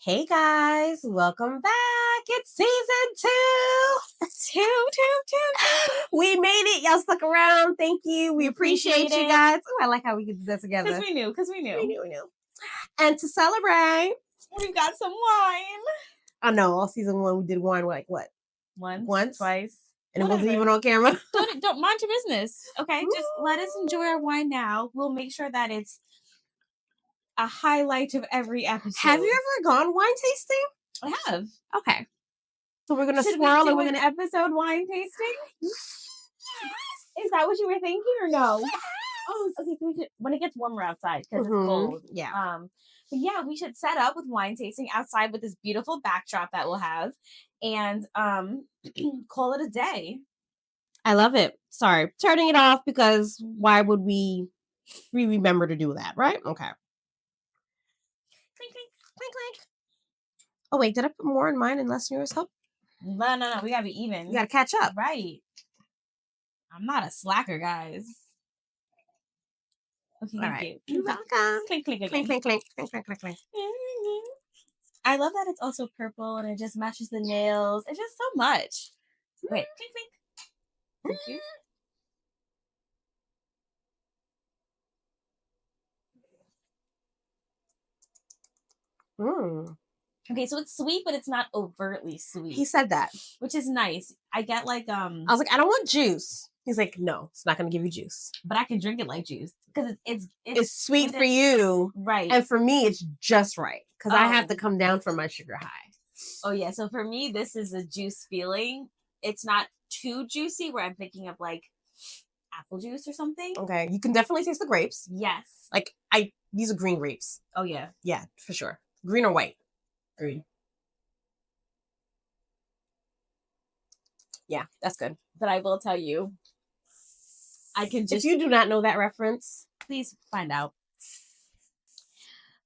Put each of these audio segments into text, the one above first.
Hey guys, welcome back. It's season 2. We made it. Y'all stuck around. Thank you. We appreciate you guys. Oh, I like how we could do that together. Because we knew. And to celebrate, we've got some wine. I know, all season 1 we did wine like what? Once, twice. And whatever. It wasn't even on camera. Don't mind your business. Okay, just let us enjoy our wine now. We'll make sure that it's a highlight of every episode. Have you ever gone wine tasting? I have. Okay. So we're gonna swirl and we're gonna episode wine tasting. Is that what you were thinking or no? Oh, okay. So we should, when it gets warmer outside because it's cold. Yeah. But yeah, we should set up with wine tasting outside with this beautiful backdrop that we'll have, and call it a day. I love it. Sorry, turning it off because why would we remember to do that, right? Okay. Clink, clink, clink. Oh wait, did I put more in mine and less in yours? Hope? No. We gotta be even. You gotta catch up, right? I'm not a slacker, guys. Okay, all right. You're welcome. Clink, clink, clink, clink, clink, clink, clink, clink, clink. I love that it's also purple and it just matches the nails. It's just so much. Wait, clink, clink. Thank you. Okay, so it's sweet, but it's not overtly sweet. He said that, which is nice. I get like I was like, I don't want juice. He's like, no, it's not going to give you juice, but I can drink it like juice because it's sweet for you, right? And for me, it's just right because I have to come down from my sugar high. Oh yeah, so for me, this is a juice feeling. It's not too juicy where I'm thinking of like apple juice or something. Okay, you can definitely taste the grapes. Yes, like these are green grapes. Oh yeah, for sure. Green or white? Green. Yeah, that's good. But I will tell you, I can just. If you do not know that reference, please find out.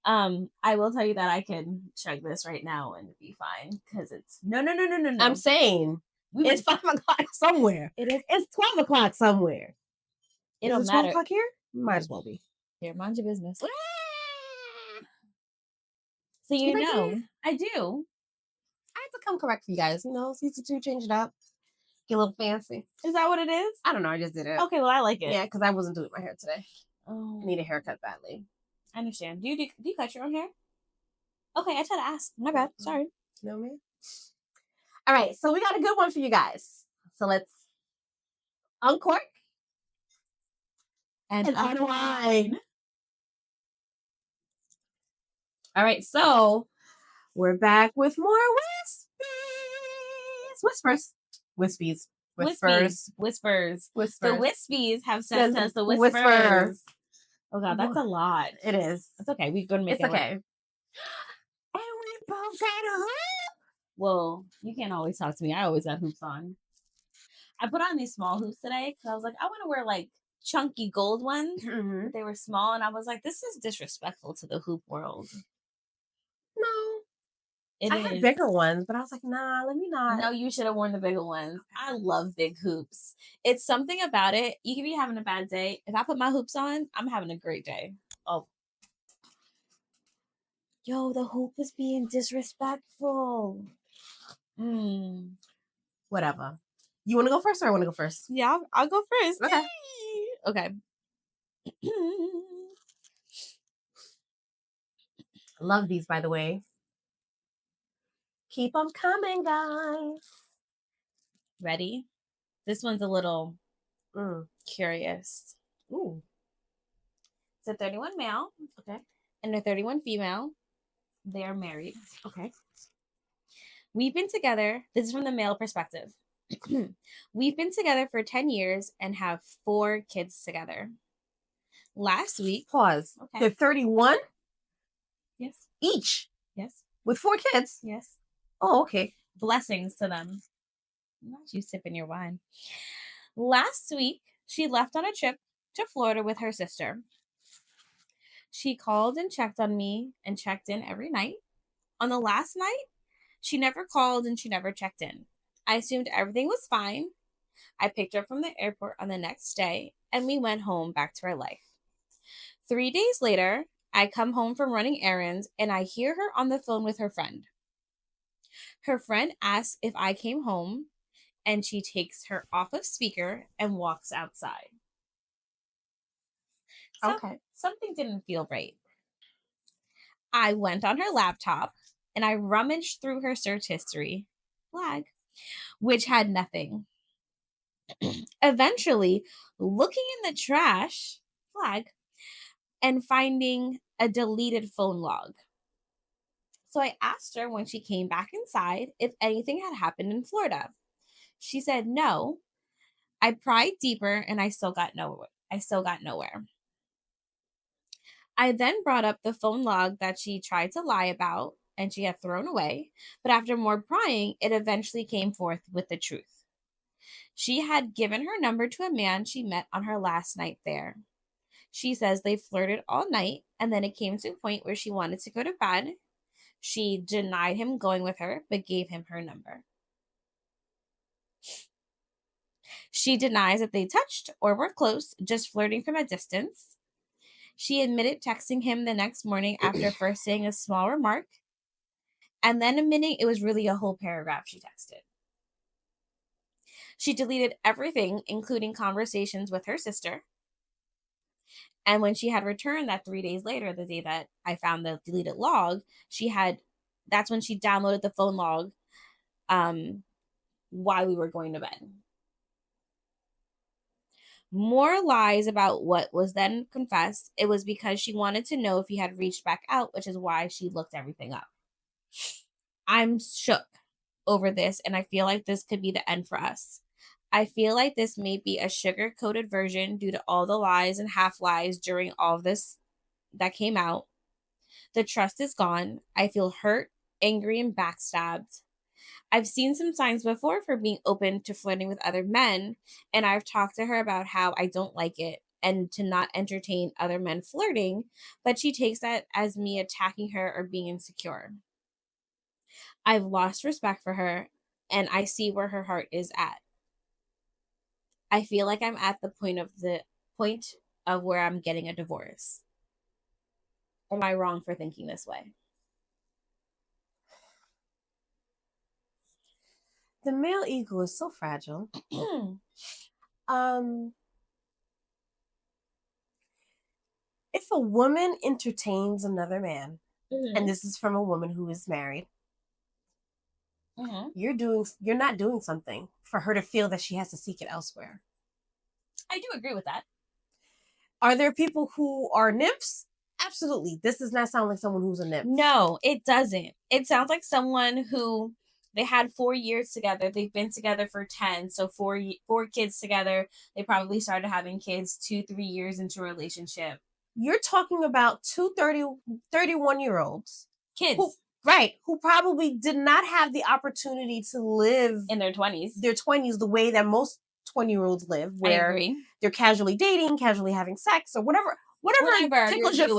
I will tell you that I can chug this right now and be fine because it's no. I'm saying it's 5 o'clock somewhere. It is. It's 12 o'clock somewhere. It don't matter. 12 o'clock here? Might as well be. Here, mind your business. So you know, I do. I have to come correct for you guys. You know, season 2, change it up. Get a little fancy. Is that what it is? I don't know. I just did it. Okay, well, I like it. Yeah, because I wasn't doing my hair today. Oh. I need a haircut badly. I understand. Do you cut your own hair? Okay, I tried to ask. My bad. Sorry. No, man. All right, so we got a good one for you guys. So let's uncork and unwine. All right, so we're back with more whispers. Whispers. The wispies have sent us the whispers. Oh God, that's a lot. It is. It's okay. We're gonna make it. It's okay. And we both got a hoop. Well, you can't always talk to me. I always have hoops on. I put on these small hoops today because I was like, I want to wear like chunky gold ones. Mm-hmm. But they were small, and I was like, this is disrespectful to the hoop world. No, I had bigger ones, but I was like, nah, let me not. No, you should have worn the bigger ones. I love big hoops. It's something about it. You could be having a bad day. If I put my hoops on, I'm having a great day. Oh. Yo, the hoop is being disrespectful. Whatever. You want to go first or I want to go first? Yeah, I'll go first. Okay. Okay. I love these, by the way. Keep them coming, guys. Ready? This one's a little curious. Ooh. It's a 31 male. Okay. And a 31 female. They are married. Okay. We've been together. This is from the male perspective. We've been together for 10 years and have 4 kids together. Last week. Pause. Okay. They're 31? Yes. Each? Yes. With 4 kids? Yes. Oh, okay. Blessings to them. Not you sipping your wine. Last week, she left on a trip to Florida with her sister. She called and checked on me and checked in every night. On the last night, she never called and she never checked in. I assumed everything was fine. I picked her up from the airport on the next day and we went home back to our life. 3 days later, I come home from running errands and I hear her on the phone with her friend. Her friend asks if I came home, and she takes her off of speaker and walks outside. So Okay. something didn't feel right. I went on her laptop and I rummaged through her search history, flag, which had nothing. Eventually, looking in the trash, flag, and finding a deleted phone log. So I asked her when she came back inside if anything had happened in Florida. She said no. I pried deeper and I still got nowhere. I then brought up the phone log that she tried to lie about and she had thrown away, but after more prying, it eventually came forth with the truth. She had given her number to a man she met on her last night there. She says they flirted all night, and then it came to a point where she wanted to go to bed. She denied him going with her, but gave him her number. She denies that they touched or were close, just flirting from a distance. She admitted texting him the next morning after first saying a small remark, and then admitting it was really a whole paragraph she texted. She deleted everything, including conversations with her sister. And when she had returned that 3 days later, the day that I found the deleted log, that's when she downloaded the phone log while we were going to bed. More lies about what was then confessed. It was because she wanted to know if he had reached back out, which is why she looked everything up. I'm shook over this, and I feel like this could be the end for us. I feel like this may be a sugar-coated version due to all the lies and half-lies during all of this that came out. The trust is gone. I feel hurt, angry, and backstabbed. I've seen some signs before for being open to flirting with other men, and I've talked to her about how I don't like it and to not entertain other men flirting, but she takes that as me attacking her or being insecure. I've lost respect for her, and I see where her heart is at. I feel like I'm at the point of where I'm getting a divorce. Am I wrong for thinking this way? The male ego is so fragile. If a woman entertains another man, and this is from a woman who is married, you're not doing something for her to feel that she has to seek it elsewhere. I do agree with that. Are there people who are nymphs? Absolutely. This does not sound like someone who's a nymph. No, it doesn't. It sounds like someone who they had 4 years together. They've been together for 10. So four kids together. They probably started having kids 2-3 years into a relationship. You're talking about 31-year-olds. Kids. Who probably did not have the opportunity to live in their 20s. The way that most 20-year-olds live, where they're casually dating, casually having sex, or whatever tickles your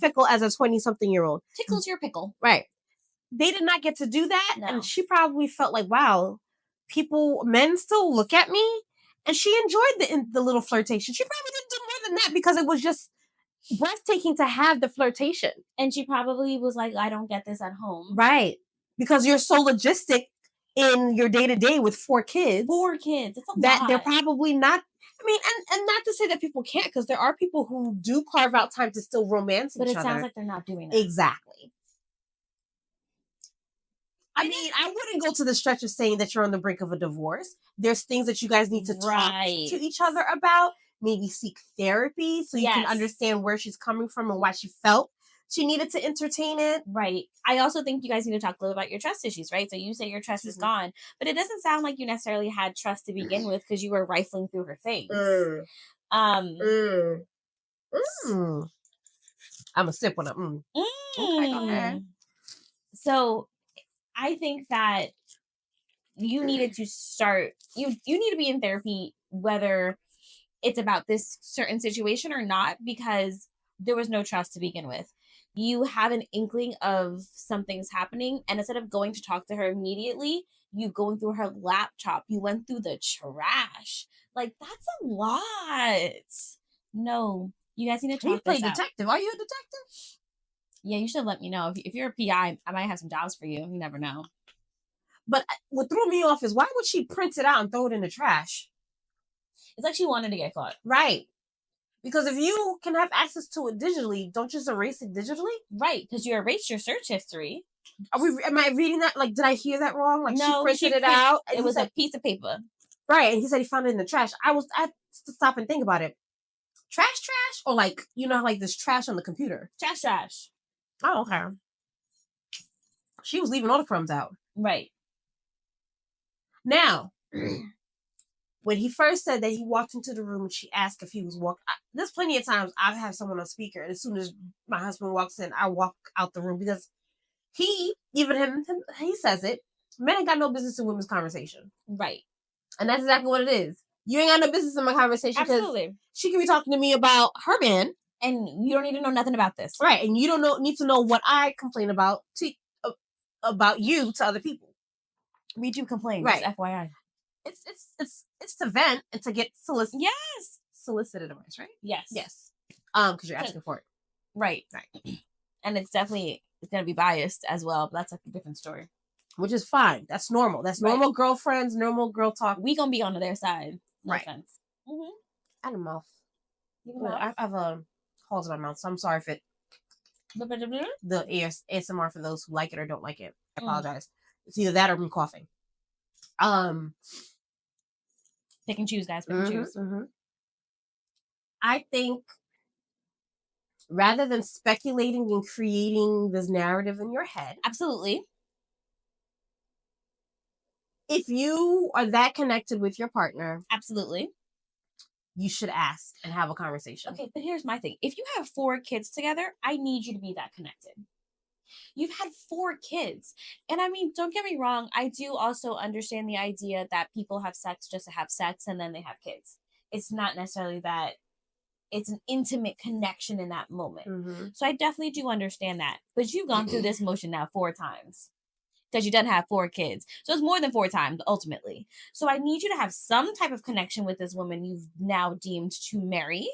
pickle as a 20-something-year-old. Tickles your pickle. Right. They did not get to do that, and she probably felt like, wow, men still look at me, and she enjoyed the little flirtation. She probably didn't do more than that because it was just breathtaking to have the flirtation. And she probably was like, I don't get this at home. Right. Because you're so logistic in your day-to-day with 4 kids. 4 kids. It's a lot. They're probably not. I mean, and not to say that people can't, because there are people who do carve out time to still romance each other. But it sounds like they're not doing that. Exactly. I mean, I wouldn't go to the stretch of saying that you're on the brink of a divorce. There's things that you guys need to talk to each other about. Maybe seek therapy so you can understand where she's coming from and why she felt she needed to entertain it. Right. I also think you guys need to talk a little about your trust issues, right? So you say your trust is gone, but it doesn't sound like you necessarily had trust to begin with because you were rifling through her things. I'm a sip when I'm Okay. So I think that you needed to start, you need to be in therapy, whether it's about this certain situation or not, because there was no trust to begin with. You have an inkling of something's happening, and instead of going to talk to her immediately, you going through her laptop, you went through the trash. Like, that's a lot. No, You guys need to You talk play this out. detective. Are you a detective? Yeah, you should have let me know. If you're a PI, I might have some jobs for you. You never know. But what threw me off is why would she print it out and throw it in the trash? It's like she wanted to get caught. Right. Because if you can have access to it digitally, don't just erase it digitally? Right, because you erased your search history. Am I reading that? Like, did I hear that wrong? Like, no, she printed it out. And it was a piece of paper. Right, and he said he found it in the trash. I had to stop and think about it. Trash, or like, you know, like this trash on the computer. Trash. Oh, okay. She was leaving all the crumbs out. Right. Now, when he first said that he walked into the room and she asked if he was walking, there's plenty of times I've had someone on speaker, and as soon as my husband walks in, I walk out the room because he says it. Men ain't got no business in women's conversation. Right. And that's exactly what it is. You ain't got no business in my conversation. Absolutely. She could be talking to me about her man. And you don't need to know nothing about this. Right. And you don't need to know what I complain about you to other people. We do complain, right? Just FYI. It's to vent and to get Yes. solicited advice, right? Yes. Because you're asking for it. Right. And it's gonna be biased as well, but that's like a different story. Which is fine. That's normal. That's normal girlfriends, normal girl talk. We gonna be on their side. No right. offense. Mm-hmm. I had a mouth. Well, I have holes in my mouth, so I'm sorry if it the ASMR for those who like it or don't like it. I apologize. It's either that or me coughing. Pick and choose, guys. Pick and choose. Mm-hmm. I think rather than speculating and creating this narrative in your head, absolutely. If you are that connected with your partner, absolutely, you should ask and have a conversation. Okay, but here's my thing. If you have 4 kids together, I need you to be that connected. You've had 4 kids. And I mean, don't get me wrong. I do also understand the idea that people have sex just to have sex and then they have kids. It's not necessarily that it's an intimate connection in that moment. Mm-hmm. So I definitely do understand that. But you've gone through this motion now 4 times. Because you done have 4 kids. So it's more than 4 times, ultimately. So I need you to have some type of connection with this woman you've now deemed to marry.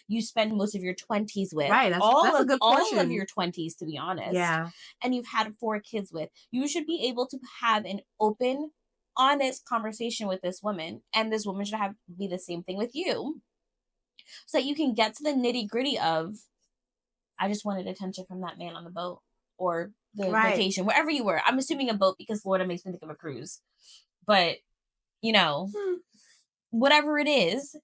You spend most of your 20s with. Right, that's a good portion. All of your 20s, to be honest. Yeah. And you've had 4 kids with. You should be able to have an open, honest conversation with this woman. And this woman should be the same thing with you. So that you can get to the nitty-gritty of, I just wanted attention from that man on the boat. Or the vacation, wherever you were. I'm assuming a boat because Florida makes me think of a cruise. But, you know, whatever it is,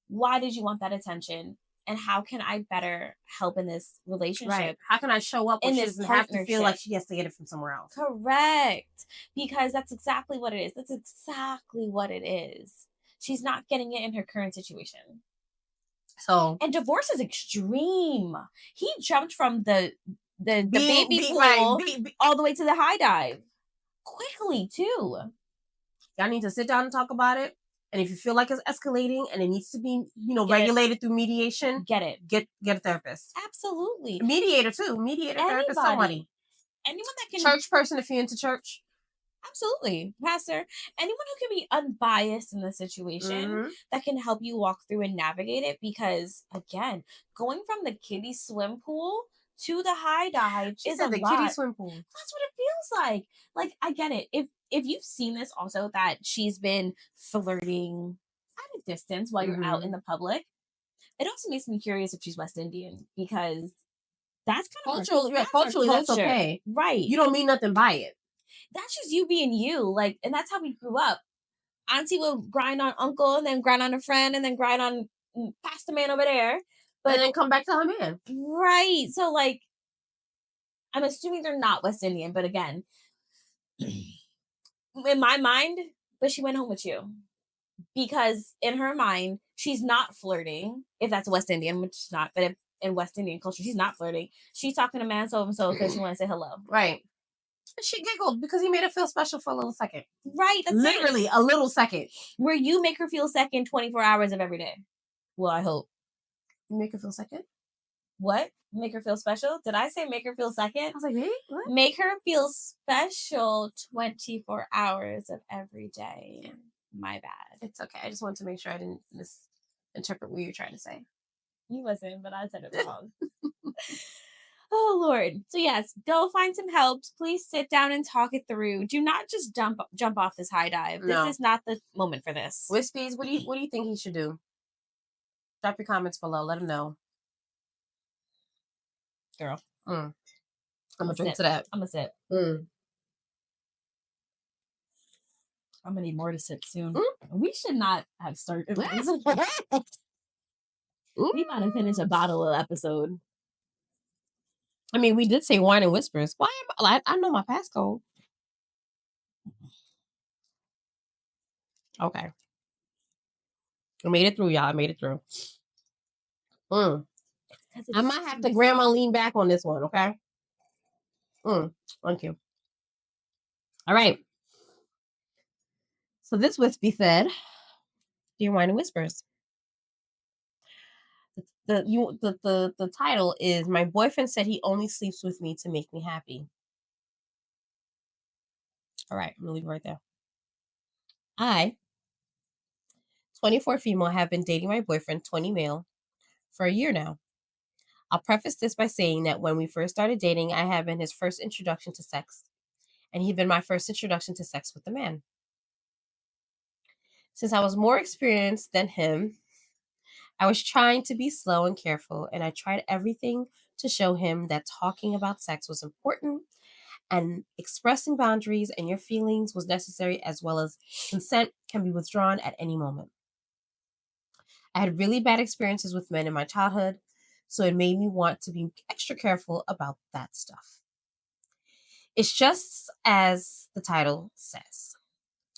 why did you want that attention? And how can I better help in this relationship? Right. How can I show up when she doesn't have to feel like she has to get it from somewhere else? Correct. Because that's exactly what it is. She's not getting it in her current situation. And divorce is extreme. He jumped from the baby pool all the way to the high dive quickly too. Y'all need to sit down and talk about it. And if you feel like it's escalating and it needs to be, regulated through mediation, get a therapist. Absolutely. A mediator too. Therapist, somebody. Anyone that can church person if you're into church. Absolutely. Pastor. Anyone who can be unbiased in the situation that can help you walk through and navigate it. Because again, going from the kiddie swim pool to the high dive is a lot. Kiddie swim pool. That's what it feels like. Like, I get it. If you've seen this also, that she's been flirting at a distance while you're out in the public, it also makes me curious if she's West Indian, because that's kind of culturally that's okay. Right. You don't mean nothing by it. That's just you being you. Like, and that's how we grew up. Auntie will grind on uncle and then grind on a friend and then grind on past the man over there. But then come back to her man. Right. So, like, I'm assuming they're not West Indian, but again, in my mind, but she went home with you. Because in her mind, she's not flirting, if that's West Indian, which is not, but if in West Indian culture, she's not flirting. She's talking to man so-and-so because she wants to say hello. Right. She giggled because he made her feel special for a little second. Right. That's literally a little second. Where you make her feel second 24 hours of every day. Well, I hope. You make her feel second? What? Make her feel special? Did I say make her feel second? I was like, really? What? Make her feel special 24 hours of every day. Yeah. My bad. It's okay. I just wanted to make sure I didn't misinterpret what you're trying to say. You listen, but I said it wrong. Oh, Lord. So, yes, go find some help. Please sit down and talk it through. Do not just jump off this high dive. No. This is not the moment for this. Wispies, what do you think he should do? Drop your comments below. Let him know. Girl. I'm going to drink to that. I'm going to sip. I'm going to need more to sip soon. We should not have started. We might have finished a bottle of episode. I mean, we did say wine and whispers. Why am I know my passcode. Okay. I made it through, y'all. I made it through. I might have to grandma lean back on this one, okay? Thank you. All right. So this wispy said, Dear Wine and Whispers. The title is My Boyfriend Said He Only Sleeps With Me to Make Me Happy. All right, I'm gonna leave it right there. I, 24 female, have been dating my boyfriend, 20 male, for a year now. I'll preface this by saying that when we first started dating, I had been his first introduction to sex, and he'd been my first introduction to sex with a man. Since I was more experienced than him, I was trying to be slow and careful, and I tried everything to show him that talking about sex was important and expressing boundaries and your feelings was necessary, as well as consent can be withdrawn at any moment. I had really bad experiences with men in my childhood, so it made me want to be extra careful about that stuff. It's just as the title says.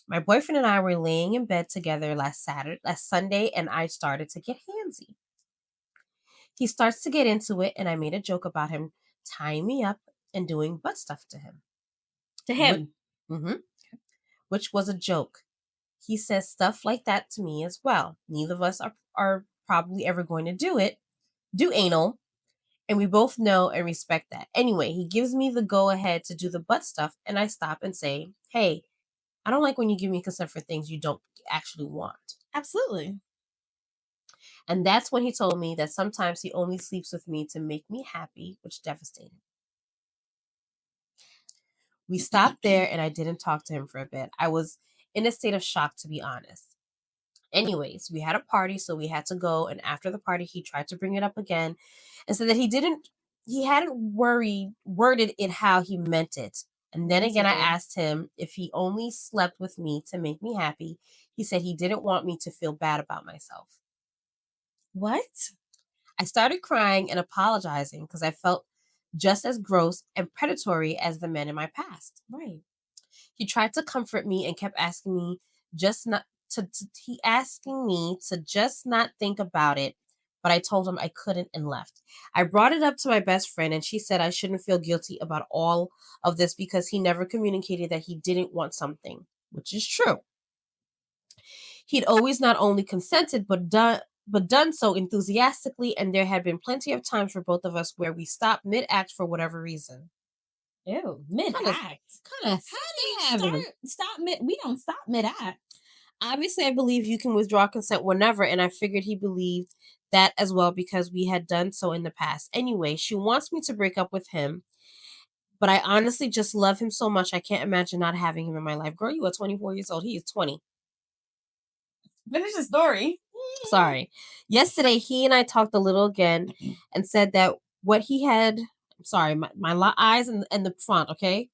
My boyfriend and I were laying in bed together last Sunday, and I started to get handsy. He starts to get into it, and I made a joke about him tying me up and doing butt stuff to him. Which was a joke. He says stuff like that to me as well. Neither of us are probably ever going to do anal, and we both know and respect that. Anyway, he gives me the go-ahead to do the butt stuff, and I stop and say, hey, I don't like when you give me consent for things you don't actually want. Absolutely. And that's when he told me that sometimes he only sleeps with me to make me happy, which devastated. We stopped there, and I didn't talk to him for a bit. I was in a state of shock, to be honest. Anyways, we had a party, so we had to go. And after the party, he tried to bring it up again and said that he hadn't worded it how he meant it. And then again, I asked him if he only slept with me to make me happy. He said he didn't want me to feel bad about myself. What? I started crying and apologizing because I felt just as gross and predatory as the men in my past. Right. He tried to comfort me and kept asking me just not to just not think about it, but I told him I couldn't and left. I brought it up to my best friend, and she said I shouldn't feel guilty about all of this because he never communicated that he didn't want something, which is true. He'd always not only consented but done so enthusiastically, and there had been plenty of times for both of us where we stopped mid-act for whatever reason. Ew, mid-act? How do you stop mid? We don't stop mid-act. Obviously, I believe you can withdraw consent whenever, and I figured he believed that as well because we had done so in the past. Anyway, she wants me to break up with him, but I honestly just love him so much I can't imagine not having him in my life. Girl, you are 24 years old. He is 20. Finish the story. Sorry. Yesterday, he and I talked a little again and said that what he had... Sorry, my eyes and the font, okay?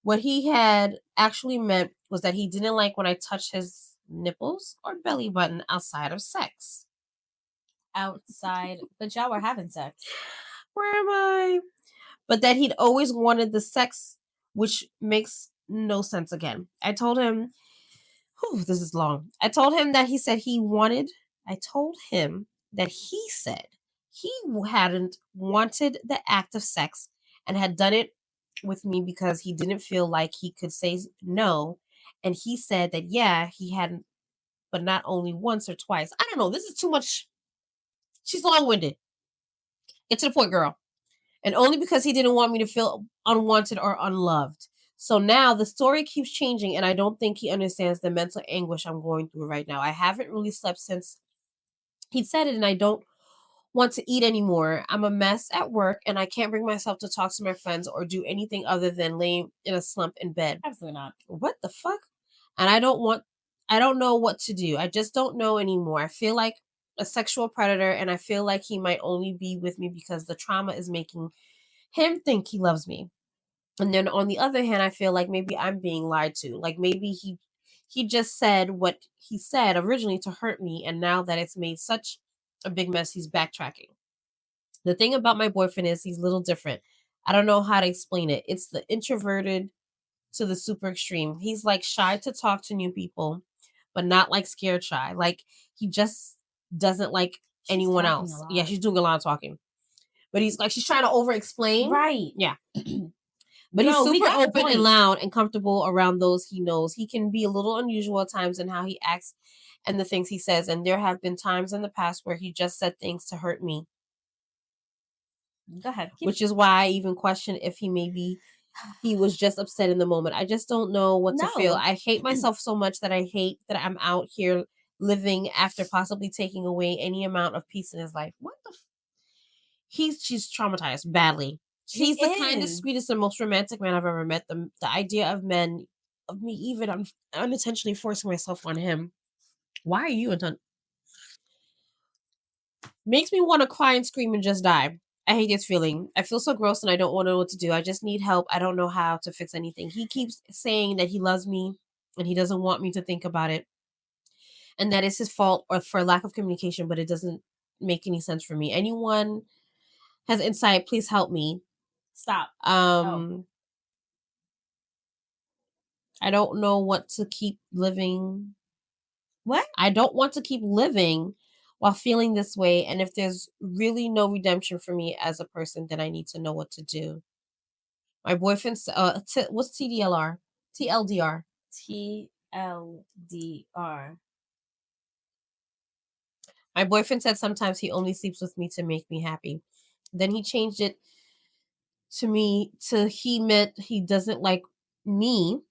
What he had actually meant was that he didn't like when I touched his nipples or belly button outside of sex. Outside, but y'all were having sex. Where am I? But that he'd always wanted the sex, which makes no sense again. I told him, this is long. I told him that he said he said he hadn't wanted the act of sex and had done it with me because he didn't feel like he could say no. And he said that, yeah, he hadn't, but not only once or twice. I don't know. This is too much. She's long-winded. Get to the point, girl. And only because he didn't want me to feel unwanted or unloved. So now the story keeps changing, and I don't think he understands the mental anguish I'm going through right now. I haven't really slept since he said it, and I don't want to eat anymore. I'm a mess at work and I can't bring myself to talk to my friends or do anything other than lay in a slump in bed. Absolutely not. What the fuck? And I don't know what to do. I just don't know anymore. I feel like a sexual predator and I feel like he might only be with me because the trauma is making him think he loves me. And then on the other hand, I feel like maybe I'm being lied to. Like maybe he just said what he said originally to hurt me, and now that it's made such a big mess, he's backtracking. The thing about my boyfriend is he's a little different. I don't know how to explain it. It's the introverted to the super extreme. He's like shy to talk to new people, but not like scared shy. Like he just doesn't like anyone else. Yeah, she's doing a lot of talking. But he's like, she's trying to over explain. Right. Yeah. But he's super open and loud and comfortable around those he knows. He can be a little unusual at times in how he acts and the things he says. And there have been times in the past where he just said things to hurt me. Go ahead. Which is why I even question if he was just upset in the moment. I just don't know what to feel. I hate myself so much that I hate that I'm out here living after possibly taking away any amount of peace in his life. What the she's traumatized badly. He's the kindest, sweetest, and most romantic man I've ever met. The idea of me even unintentionally forcing myself on him. Why are you makes me want to cry and scream and just die. I hate this feeling. I feel so gross and I don't want to know what to do. I just need help. I don't know how to fix anything. He keeps saying that he loves me and he doesn't want me to think about it. And that is his fault or for lack of communication, but it doesn't make any sense for me. Anyone has insight, please help me. Stop. I don't know what to keep living. What? I don't want to keep living while feeling this way. And if there's really no redemption for me as a person, then I need to know what to do. My boyfriend's, what's TDLR? TLDR. TLDR. My boyfriend said sometimes he only sleeps with me to make me happy. Then he changed it to he meant he doesn't like me.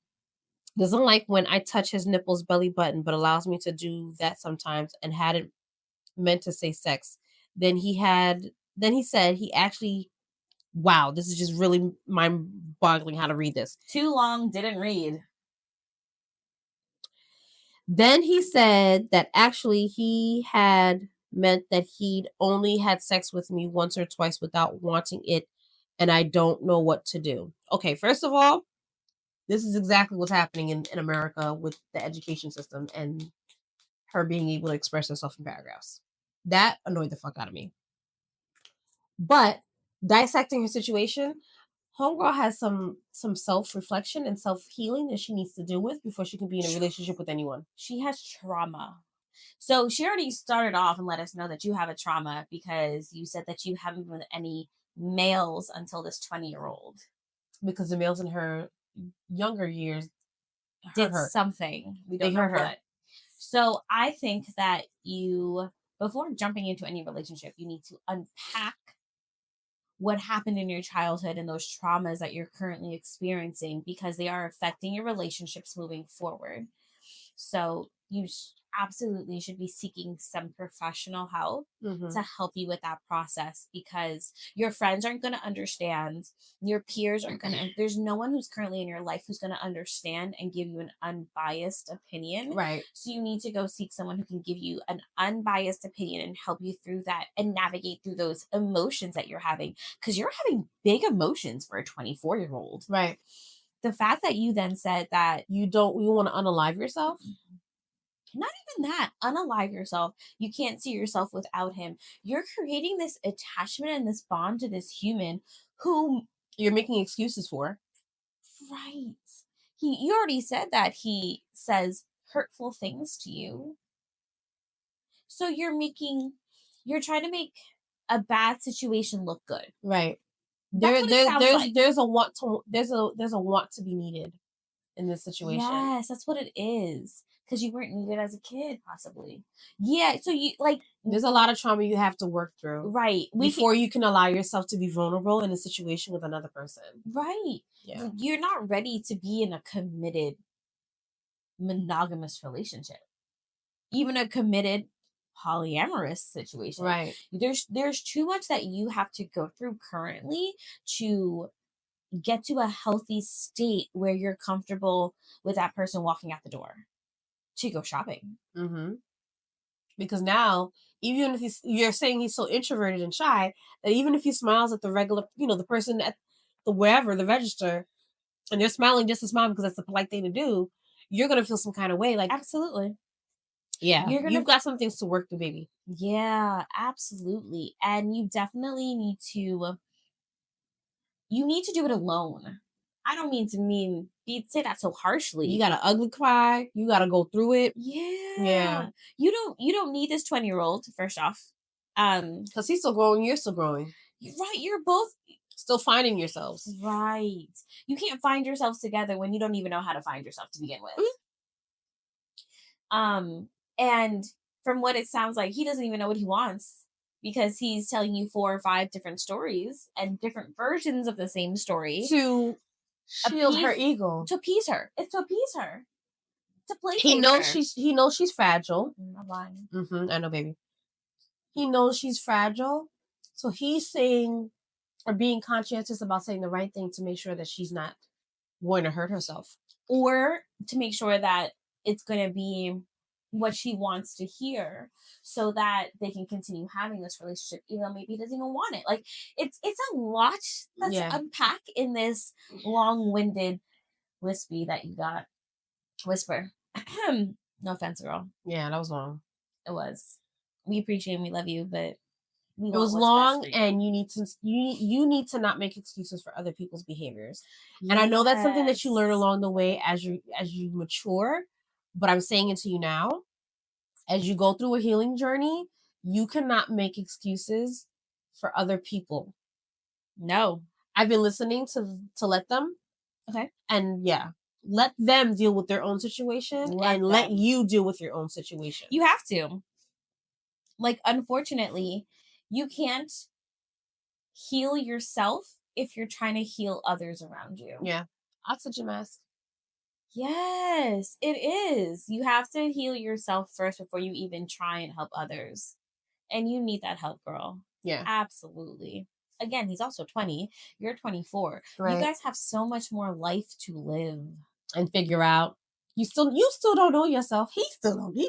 Doesn't like when I touch his nipples, belly button, but allows me to do that sometimes and hadn't meant to say sex. Then he said he actually, wow, this is just really mind-boggling how to read this. Too long, didn't read. Then he said that actually he had meant that he'd only had sex with me once or twice without wanting it, and I don't know what to do. Okay, first of all, this is exactly what's happening in America with the education system and her being able to express herself in paragraphs. That annoyed the fuck out of me. But dissecting her situation, homegirl has some self-reflection and self-healing that she needs to deal with before she can be in a relationship with anyone. She has trauma. So she already started off and let us know that you have a trauma because you said that you haven't been with any males until this 20-year-old. Because the males in her younger years did something. We don't know what. So I think that before jumping into any relationship, you need to unpack what happened in your childhood and those traumas that you're currently experiencing because they are affecting your relationships moving forward. So you absolutely should be seeking some professional help to help you with that process because your friends aren't going to understand. Your peers aren't going to. There's no one who's currently in your life who's going to understand and give you an unbiased opinion. Right. So you need to go seek someone who can give you an unbiased opinion and help you through that and navigate through those emotions that you're having because you're having big emotions for a 24-year-old. Right. The fact that you then said that you want to unalive yourself. Not even that. Unalive yourself. You can't see yourself without him. You're creating this attachment and this bond to this human whom you're making excuses for. Right. You already said that he says hurtful things to you. So you're trying to make a bad situation look good. Right. There's a want to be needed in this situation. Yes, that's what it is. Because you weren't needed as a kid, possibly. Yeah, so there's a lot of trauma you have to work through. Right. Before you can allow yourself to be vulnerable in a situation with another person. Right. Yeah. You're not ready to be in a committed, monogamous relationship. Even a committed, polyamorous situation. Right. There's too much that you have to go through currently to get to a healthy state where you're comfortable with that person walking out the door to go shopping. Mm-hmm. Because now, even if you're saying he's so introverted and shy, that even if he smiles at the regular, the person at the wherever, the register, and they're smiling just to smile because that's the polite thing to do, you're going to feel some kind of way. Like, absolutely. Yeah. You've got some things to work through, baby. Yeah, absolutely. And you definitely need to do it alone. I don't mean to say that so harshly. You got to ugly cry. You got to go through it. Yeah. You don't need this 20-year-old, first off. Because he's still growing, you're still growing. Right, you're both still finding yourselves. Right. You can't find yourselves together when you don't even know how to find yourself to begin with. Mm-hmm. And from what it sounds like, he doesn't even know what he wants because he's telling you 4 or 5 different stories and different versions of the same story to shield her ego, to appease her. It's to appease her. To play. He knows she's fragile. I'm lying. I know, baby. He knows she's fragile, so he's saying or being conscientious about saying the right thing to make sure that she's not going to hurt herself, or to make sure that it's going to be what she wants to hear so that they can continue having this relationship even though maybe he doesn't even want it. Like it's a lot that's unpack in this long-winded wispy that you got. Whisper. No offense, girl. Yeah, that was long. It was. We appreciate and we love you, but it was long, and you need to not make excuses for other people's behaviors. Yes. And I know that's something that you learn along the way as you mature. But I'm saying it to you now, as you go through a healing journey, you cannot make excuses for other people. No, I've been listening to let them. Okay, and let them deal with their own situation, let you deal with your own situation. You have to. Like, unfortunately, you can't heal yourself if you're trying to heal others around you. Yeah. Oxygen mask. Yes, it is. You have to heal yourself first before you even try and help others. And you need that help, girl. Yeah. Absolutely. Again, he's also 20. You're 24. Right. You guys have so much more life to live. And figure out. You still don't know yourself. He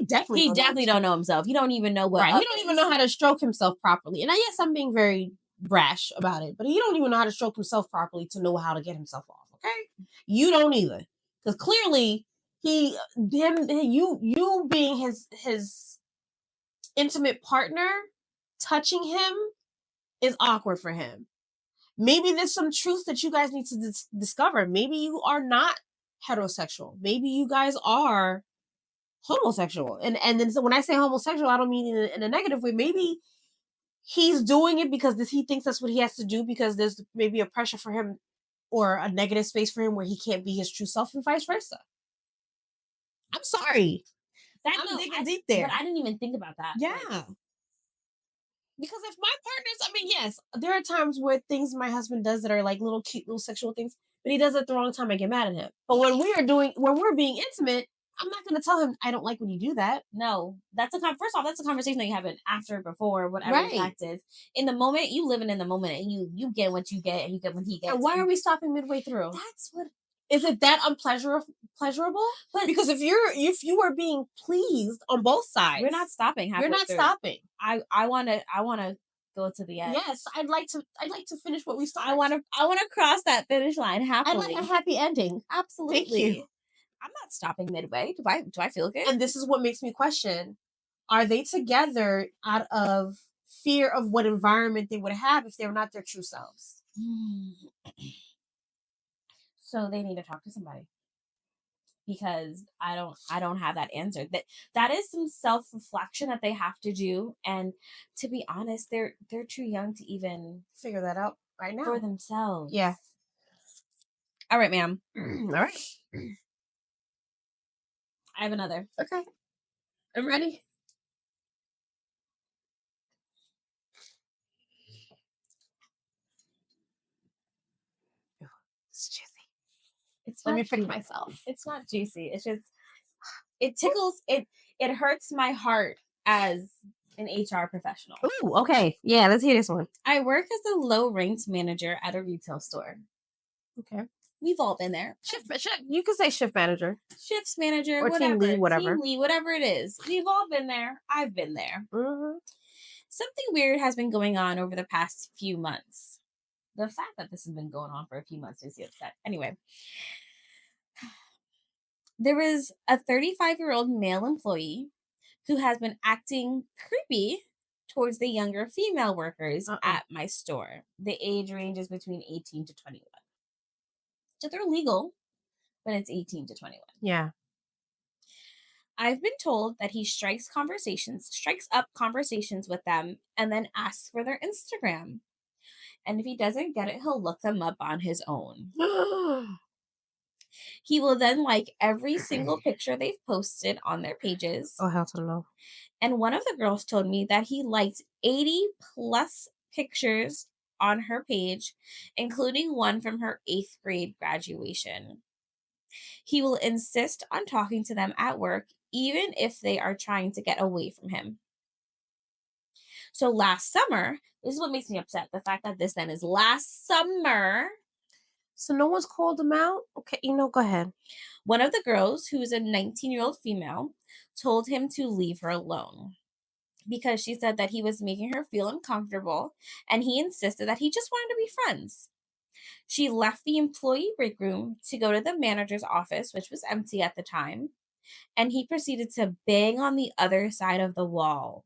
definitely don't know himself. He don't even know what. Right. He don't even know how to stroke himself properly. And I guess I'm being very brash about it, but he don't even know how to stroke himself properly to know how to get himself off. Okay. You don't either, because clearly you being his intimate partner, touching him is awkward for him. Maybe there's some truth that you guys need to discover. Maybe you are not heterosexual. Maybe you guys are homosexual. And then so when I say homosexual, I don't mean in a negative way. Maybe he's doing it because he thinks that's what he has to do because there's maybe a pressure for him or a negative space for him where he can't be his true self and vice versa. I'm sorry. I'm digging deep there. But I didn't even think about that. Yeah. Like, because if my partners, yes, there are times where things my husband does that are like little cute little sexual things, but he does it at the wrong time, I get mad at him. But when we're being intimate, I'm not going to tell him I don't like when you do that. No, that's first off, that's a conversation that you have after, before, whatever the fact is. In the moment, you living in the moment, and you get what you get, and you get what he gets. And why are we stopping midway through? That's what. Is it that pleasurable? But because if you are being pleased on both sides, we're not stopping. You're not stopping. I want to go to the end. Yes, I'd like to finish what we started. I want to cross that finish line happily. I'd like a happy ending. Absolutely. Thank you. I'm not stopping midway. Do I feel good? And this is what makes me question: are they together out of fear of what environment they would have if they were not their true selves? So they need to talk to somebody, because I don't have that answer. That is some self-reflection that they have to do, and to be honest, they're too young to even figure that out right now for themselves. Yeah. All right, ma'am. All right. I have another. Okay. I'm ready. It's juicy. Let me pick myself. It's not juicy. It's just, it tickles, it hurts my heart as an HR professional. Ooh, okay. Yeah, let's hear this one. I work as a low-ranked manager at a retail store. Okay. We've all been there. Shift, you could say shift manager. Shifts manager, or whatever. Team lead, whatever. Team lead, whatever it is. We've all been there. I've been there. Mm-hmm. Something weird has been going on over the past few months. The fact that this has been going on for a few months makes me upset. Anyway, there was a 35-year-old male employee who has been acting creepy towards the younger female workers at my store. The age range is between 18 to 21. So they're legal, but it's 18 to 21. Yeah. I've been told that he strikes up conversations with them and then asks for their Instagram. And if he doesn't get it, he'll look them up on his own. He will then like every single picture they've posted on their pages. Oh, hell to the no. And one of the girls told me that he liked 80 plus pictures on her page, including one from her 8th grade graduation. He will insist on talking to them at work, even if they are trying to get away from him. So last summer, this is what makes me upset. The fact that this then is last summer. So no one's called him out? Okay, go ahead. One of the girls, who is a 19-year-old female, told him to leave her alone because she said that he was making her feel uncomfortable and he insisted that he just wanted to be friends. She left the employee break room to go to the manager's office, which was empty at the time, and he proceeded to bang on the other side of the wall.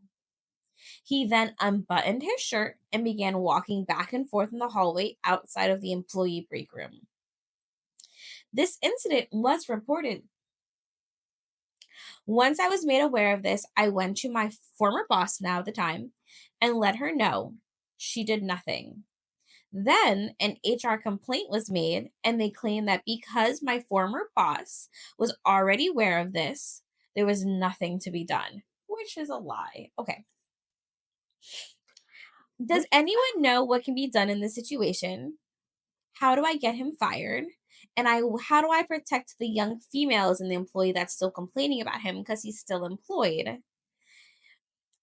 He then unbuttoned his shirt and began walking back and forth in the hallway outside of the employee break room. This incident was reported. Once I was made aware of this, I went to my former boss now at the time and let her know. She did nothing. Then an HR complaint was made, and they claimed that because my former boss was already aware of this, there was nothing to be done, which is a lie. Okay. Does anyone know what can be done in this situation? How do I get him fired? And how do I protect the young females and the employee that's still complaining about him because he's still employed?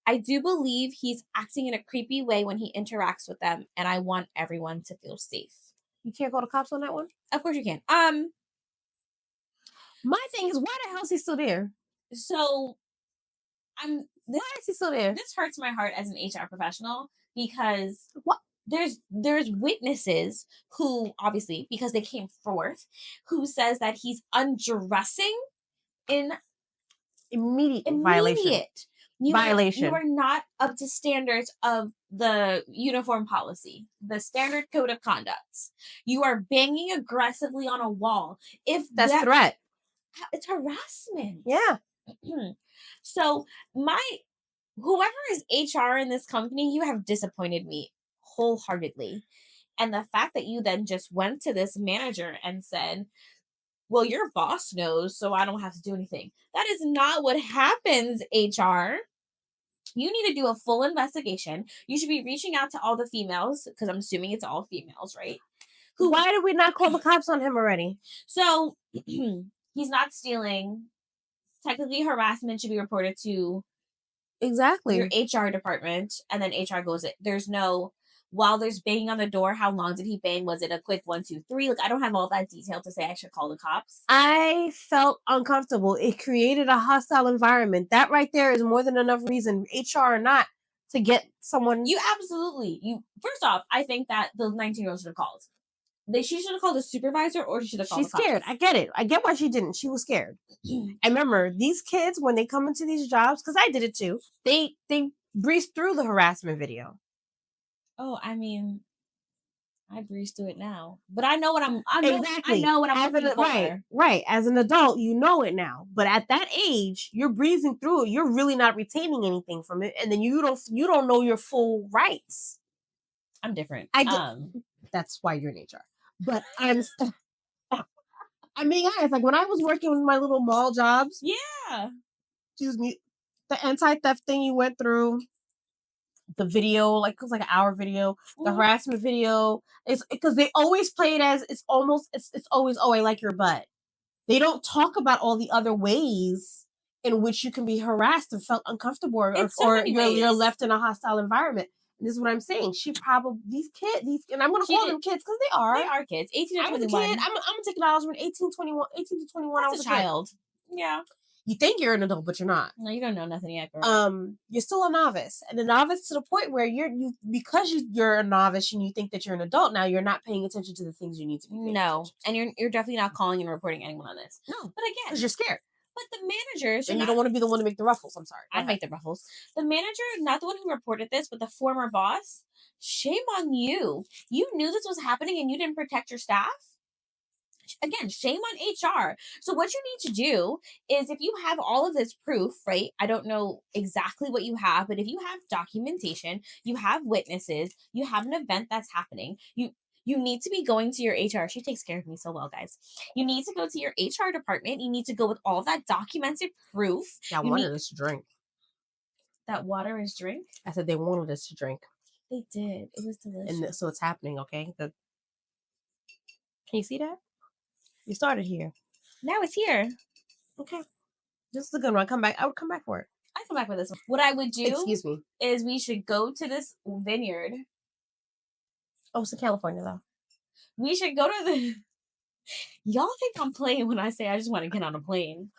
I do believe he's acting in a creepy way when he interacts with them, and I want everyone to feel safe. You can't call the cops on that one? Of course you can. My thing is, why the hell is he still there? So, why is he still there? This hurts my heart as an HR professional because there's witnesses who, obviously, because they came forth, who says that he's undressing in immediate violation. You are not up to standards of the uniform policy, the standard code of conduct. You are banging aggressively on a wall. If that's threat, it's harassment. Yeah. So whoever is HR in this company, you have disappointed me wholeheartedly. And the fact that you then just went to this manager and said, well, your boss knows, so I don't have to do anything. That is not what happens, HR. You need to do a full investigation. You should be reaching out to all the females, because I'm assuming it's all females, right? Why did we not call the cops on him already? So, he's not stealing. Technically, harassment should be reported to your HR department, and then HR goes, while there's banging on the door, how long did he bang? Was it a quick 1, 2, 3? Like, I don't have all that detail to say I should call the cops. I felt uncomfortable. It created a hostile environment. That right there is more than enough reason, HR or not, to get someone. First off, I think that the 19-year-old should have called. She should have called a supervisor, or she should have called the cops. She's scared. I get it. I get why she didn't. She was scared. I remember these kids, when they come into these jobs, because I did it too, they breezed through the harassment video. Oh, I mean, I breeze through it now, but I know what I'm. Exactly. I know what I'm looking for. Right. As an adult, you know it now. But at that age, you're breezing through it. You're really not retaining anything from it, and then you don't know your full rights. I'm different. That's why you're in HR. But I mean, guys, like when I was working with my little mall jobs. Yeah. Excuse me. The anti-theft thing you went through. The video, like it was like an hour video, the harassment video. It's because they always play it as it's always, oh, I like your butt. They don't talk about all the other ways in which you can be harassed and felt uncomfortable, or you're left in a hostile environment. And this is what I'm saying. She probably these kids, and I'm gonna call them kids because they are kids. 18 to 21. I was a kid. I'm gonna take acknowledgement. 18 to 21. That's I was a child. Yeah. You think you're an adult, but you're not. No, you don't know nothing yet, girl. You're still a novice, and a novice to the point where because you're a novice and you think that you're an adult now, you're not paying attention to the things you need to be. No, and you're definitely not calling and reporting anyone on this. No, but again, because you're scared. But the manager, and you don't want to be the one to make the ruffles. I'm sorry. I'd make the ruffles. The manager, not the one who reported this, but the former boss. Shame on you. You knew this was happening and you didn't protect your staff. Again, shame on HR. So what you need to do is, if you have all of this proof, right? I don't know exactly what you have, but if you have documentation, you have witnesses, you have an event that's happening, you need to be going to your HR. She takes care of me so well, guys. You need to go to your HR department. You need to go with all that documented proof. Yeah, I wanted us to drink. That water is drink? I said they wanted us to drink. They did. It was delicious. And so it's happening, okay? Can you see that? You started here. Now it's here. Okay. This is a good one. I would come back for it. I'd come back with this one. What I would do, excuse me, is we should go to this vineyard. Oh, it's in California, though. We should go to the... Y'all think I'm playing when I say I just want to get on a plane.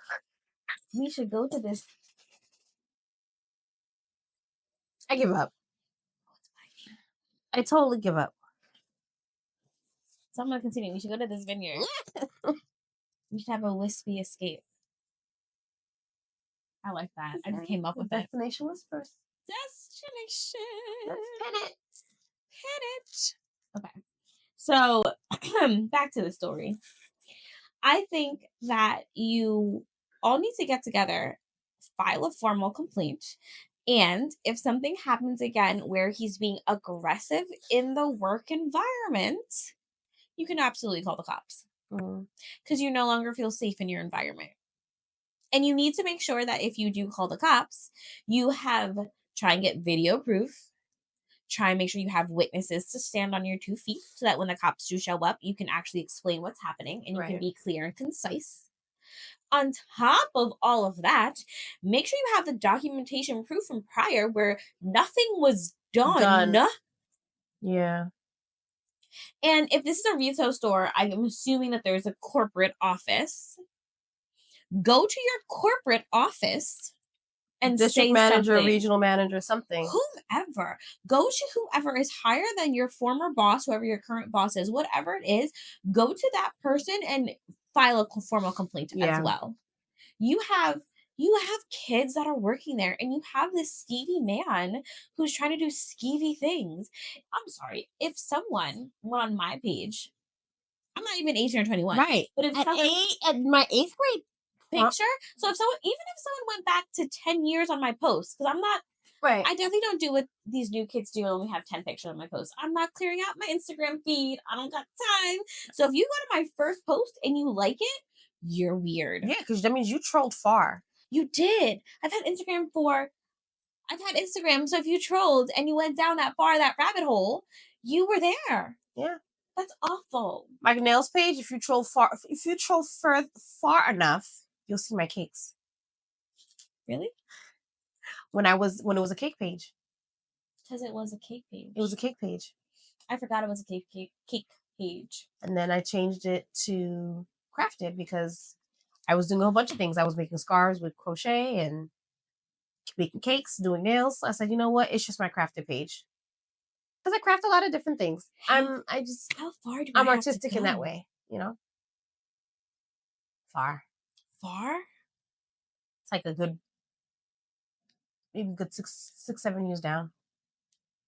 We should go to this... I give up. I totally give up. So I'm going to continue. We should go to this vineyard. We should have a wispy escape. I like that. I just came up with it. Destination Whispers. Destination. Let's pin it. Pin it. Okay. So, back to the story. I think that you all need to get together, file a formal complaint, and if something happens again where he's being aggressive in the work environment, you can absolutely call the cops. Because you no longer feel safe in your environment. And you need to make sure that if you do call the cops, you try and get video proof. Try and make sure you have witnesses to stand on your 2 feet so that when the cops do show up, you can actually explain what's happening and you can be clear and concise. On top of all of that, make sure you have the documentation proof from prior where nothing was done. Yeah. And if this is a retail store, I'm assuming that there's a corporate office. Go to your corporate office and district manager, regional manager, something. Whomever. Go to whoever is higher than your former boss, whoever your current boss is, whatever it is. Go to that person and file a formal complaint as well. You have kids that are working there, and you have this skeevy man who's trying to do skeevy things. I'm sorry. If someone went on my page, I'm not even 18 or 21. Right. But if at my 8th grade picture, so if someone went back to 10 years on my post, because I'm not, I definitely don't do what these new kids do and only have 10 pictures on my post. I'm not clearing out my Instagram feed. I don't got time. So if you go to my first post and you like it, you're weird. Yeah, because that means you trolled far. You did. I've had Instagram, so if you trolled and you went down that far, that rabbit hole, you were there. Yeah. That's awful. My nails page, if you troll far enough, you'll see my cakes. Really? When it was a cake page. Because it was a cake page. It was a cake page. I forgot it was a cake page. And then I changed it to crafted because I was doing a whole bunch of things. I was making scarves with crochet and baking cakes, doing nails. I said, you know what? It's just my crafted page. Because I craft a lot of different things. How far do I'm artistic in that way, you know? Far? It's like maybe good 6-7 years down.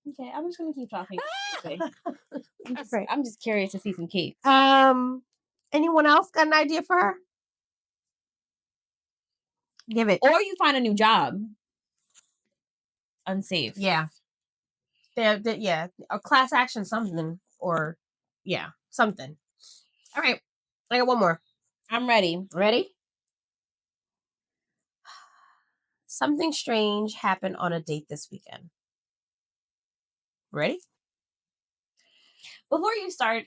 Okay, I'm just gonna keep talking. I'm just curious to see some cakes. Anyone else got an idea for her? Give it. Or you find a new job. Unsafe. Yeah. Yeah. A class action something. Or something. All right. I got one more. I'm ready. Ready? Something strange happened on a date this weekend. Ready? Before you start,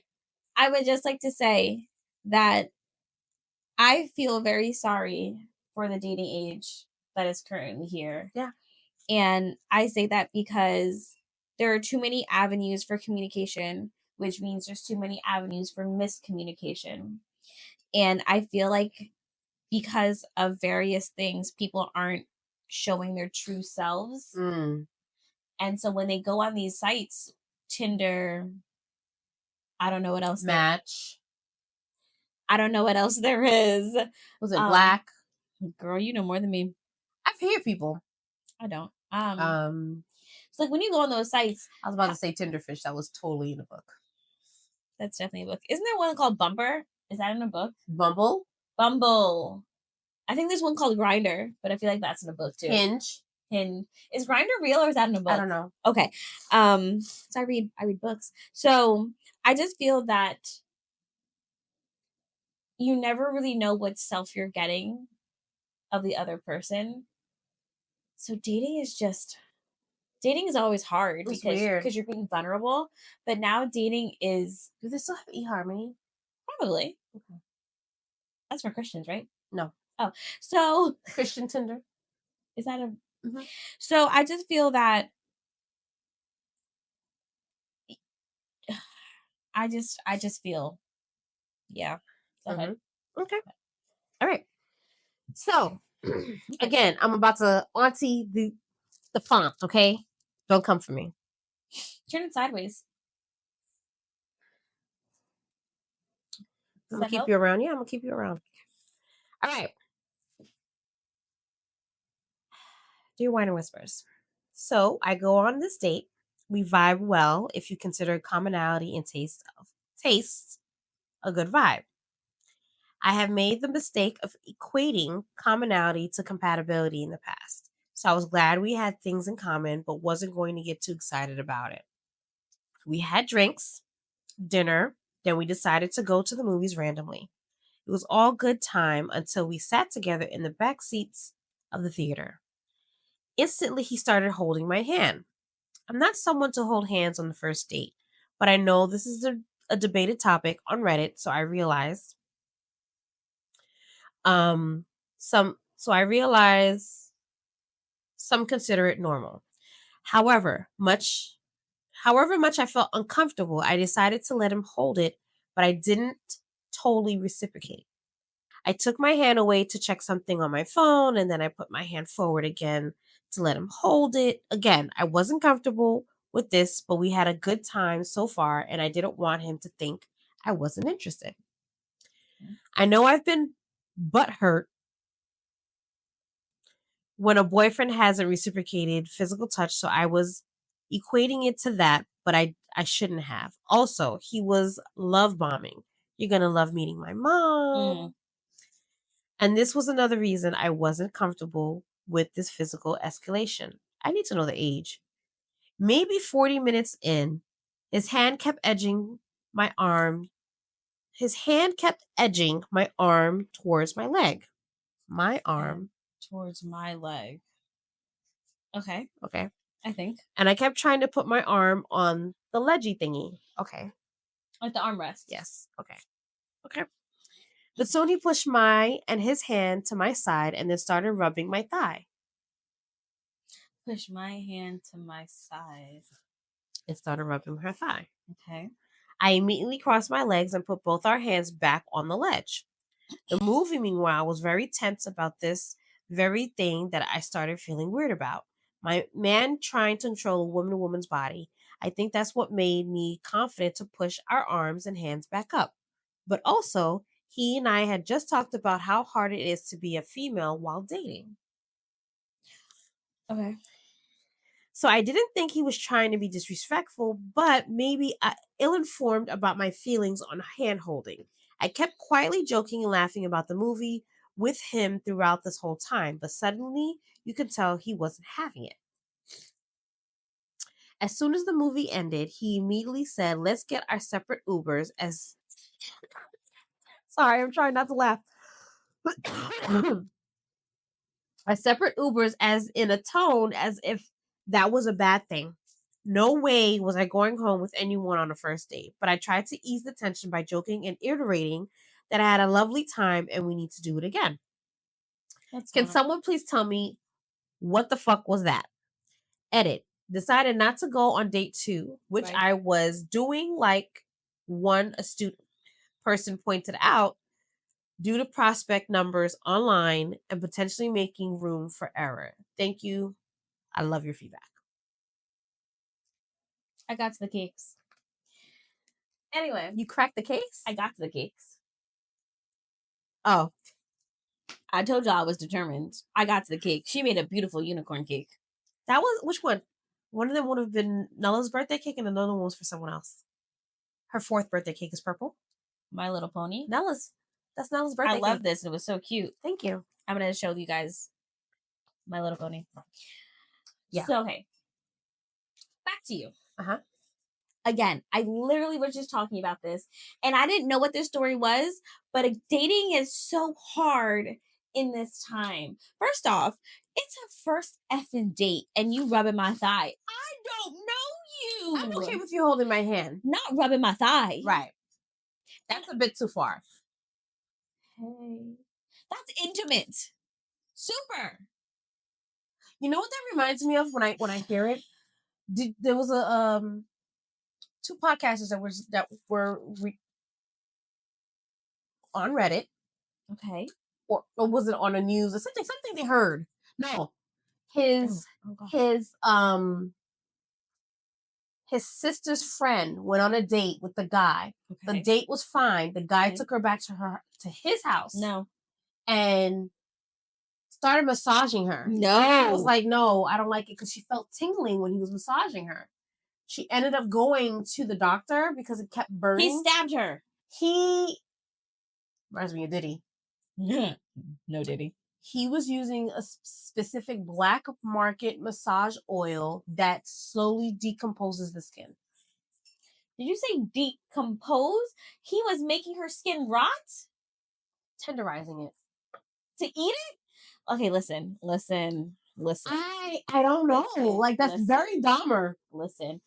I would just like to say that I feel very sorry for the dating age that is currently here. Yeah. And I say that because there are too many avenues for communication, which means there's too many avenues for miscommunication. And I feel like because of various things, people aren't showing their true selves. Mm. And so when they go on these sites, Tinder, I don't know what else. Match. I don't know what else there is. Was it Black? Girl, you know more than me. I've heard people. I don't. It's like when you go on those sites. I was about to say Tinderfish. That was totally in a book. That's definitely a book. Isn't there one called Bumper? Is that in a book? Bumble. I think there's one called Grinder, but I feel like that's in a book too. Hinge. Is Grinder real or is that in a book? I don't know. Okay. So I read books. So I just feel that you never really know what self you're getting of the other person. So dating is always hard because you're being vulnerable. But now dating is. Do they still have eHarmony? Probably. Okay. That's for Christians, right? No. Oh, so Christian Tinder. Is that a? Mm-hmm. So I just feel that. I just feel. Yeah. Go ahead. Okay. All right. So again, I'm about to auntie the font. Okay, don't come for me. Turn it sideways. I'm gonna keep you around. Yeah, I'm gonna keep you around. All right. Dear Wine and Whispers. So I go on this date. We vibe well if you consider commonality and taste a good vibe. I have made the mistake of equating commonality to compatibility in the past. So I was glad we had things in common, but wasn't going to get too excited about it. We had drinks, dinner, then we decided to go to the movies randomly. It was all good time until we sat together in the back seats of the theater. Instantly, he started holding my hand. I'm not someone to hold hands on the first date, but I know this is a debated topic on Reddit, so I realized some consider it normal. However much I felt uncomfortable, I decided to let him hold it, but I didn't totally reciprocate. I took my hand away to check something on my phone, and then I put my hand forward again to let him hold it. Again, I wasn't comfortable with this, but we had a good time so far, and I didn't want him to think I wasn't interested. I know I've been butthurt when a boyfriend hasn't reciprocated physical touch, so I was equating it to that, but I shouldn't have. Also, he was love bombing. You're going to love meeting my mom. And this was another reason I wasn't comfortable with this physical escalation. I need to know the age. Maybe 40 minutes in, his hand kept edging my arm. His hand kept edging my arm towards my leg. My arm towards my leg. Okay. I think. And I kept trying to put my arm on the ledgy thingy. Okay. Like the armrest. Yes. Okay. But soon he pushed my and his hand to my side and then started rubbing my thigh. Push my hand to my side. And started rubbing her thigh. Okay. I immediately crossed my legs and put both our hands back on the ledge. The movie, meanwhile, was very tense about this very thing that I started feeling weird about. My man trying to control a woman's body. I think that's what made me confident to push our arms and hands back up. But also, he and I had just talked about how hard it is to be a female while dating. Okay. So I didn't think he was trying to be disrespectful, but maybe ill-informed about my feelings on hand holding. I kept quietly joking and laughing about the movie with him throughout this whole time, but suddenly you could tell he wasn't having it. As soon as the movie ended, he immediately said, "Let's get our separate Ubers." Sorry, I'm trying not to laugh. Our separate Ubers, as in a tone as if that was a bad thing. No way was I going home with anyone on a first date, but I tried to ease the tension by joking and iterating that I had a lovely time and we need to do it again. Can someone please tell me what the fuck was that? Edit. Decided not to go on date 2, which I was doing like one astute person pointed out, due to prospect numbers online and potentially making room for error. Thank you. I love your feedback. I got to the cakes. Anyway. You cracked the case? I got to the cakes. Oh. I told y'all I was determined. I got to the cake. She made a beautiful unicorn cake. That was, which one? One of them would have been Nella's birthday cake and another one was for someone else. Her 4th birthday cake is purple. My Little Pony? Nella's. That's Nella's birthday cake. I love this. It was so cute. Thank you. I'm going to show you guys My Little Pony. Yeah. So, okay. Back to you. Uh-huh. Again, I literally was just talking about this, and I didn't know what this story was, but dating is so hard in this time. First off, it's a first effing date, and you rubbing my thigh. I don't know you. I'm okay with you holding my hand. Not rubbing my thigh. Right. That's a bit too far. Hey. That's intimate. Super. You know what that reminds me of when I hear it? There was a 2 podcasters that were on Reddit. Okay. Or was it on the news or something they heard? No. His sister's friend went on a date with the guy. Okay. The date was fine. The guy took her back to his house. No. And started massaging her. No. I was like, no, I don't like it, because she felt tingling when he was massaging her. She ended up going to the doctor because it kept burning. He stabbed her. He reminds me of Diddy. No Diddy. He was using a specific black market massage oil that slowly decomposes the skin. Did you say decompose? He was making her skin rot? Tenderizing it. To eat it? Okay, listen. I don't know. Like, that's very Dahmer. Listen.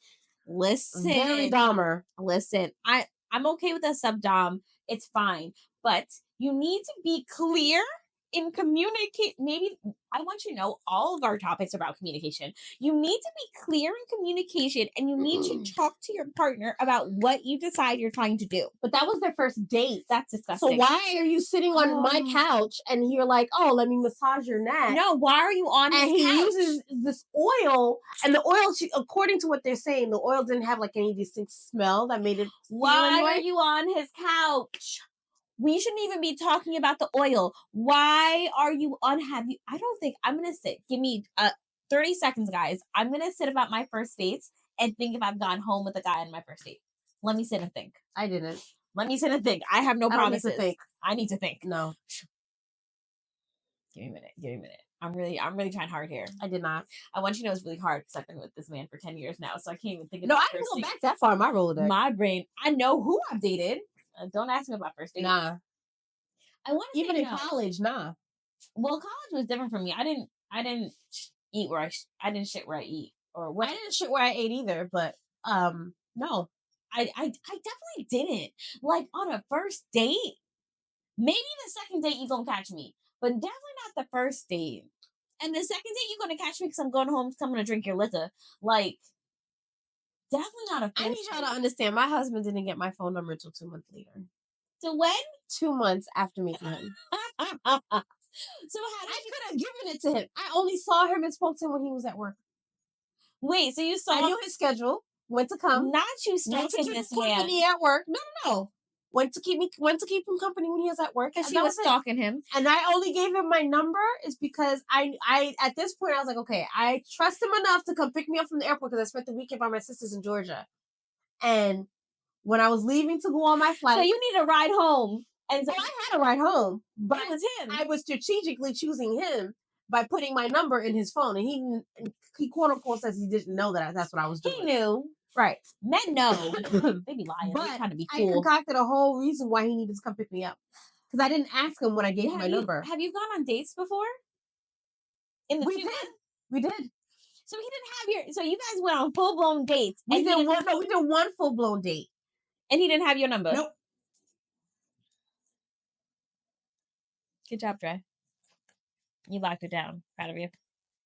Very Dahmer. Listen. I'm okay with a sub-dom. It's fine. But you need to be clear in communicate. Maybe I want you to know all of our topics about communication. You need to be clear in communication, and you need to talk to your partner about what you decide you're trying to do. But that was their first date. That's disgusting. So why are you sitting on my couch and you're like, oh, let me massage your neck? No, why are you on his couch? And he uses this oil, and the oil, according to what they're saying, the oil didn't have like any distinct smell that made it. Why are you on his couch? We shouldn't even be talking about the oil. Why are you unhappy? I don't think I'm going to sit. Give me 30 seconds, guys. I'm going to sit about my first dates and think if I've gone home with a guy on my first date. Let me sit and think. I didn't. Let me sit and think. I have no promises. I need to think. I need to think. No. Give me a minute. I'm really trying hard here. I did not. I want you to know it's really hard because I've been with this man for 10 years now, so I can't even think of No, I didn't go back that far in my Rolodex. My brain. I know who I've dated. Don't ask me about first dates. Nah. I want to even in college. Nah. Well, college was different for me. I didn't eat where I didn't shit where I eat, or what. I didn't shit where I ate either. But no, I definitely didn't. Like on a first date, maybe the second date you gonna catch me, but definitely not the first date. And the second date you gonna catch me because I'm going home, coming to drink your liquor. Like. Definitely not a first. I need y'all to understand. My husband didn't get my phone number until 2 months later. So when? 2 months after meeting him. So how did I could have given it to him. I only saw him and spoke to him when he was at work. Wait, so you saw? I knew his schedule. Went to come. Not you stalking this man. Company at work. No. Went to keep him company when he was at work. And she was stalking him. And I only gave him my number is because I at this point I was like, okay, I trust him enough to come pick me up from the airport because I spent the weekend by my sisters in Georgia. And when I was leaving to go on my flight, so you need a ride home. And so I had a ride home, but it was him. I was strategically choosing him by putting my number in his phone, and he quote unquote says he didn't know that's what I was doing. He knew. Right. Men know. They be lying. But they're trying to be cool. I concocted a whole reason why he needed to come pick me up. Because I didn't ask him when I gave him my number. Have you gone on dates before? We did. So he didn't have so you guys went on full blown dates. We did one full blown date. And he didn't have your number. Nope. Good job, Dre. You locked her down. Proud of you.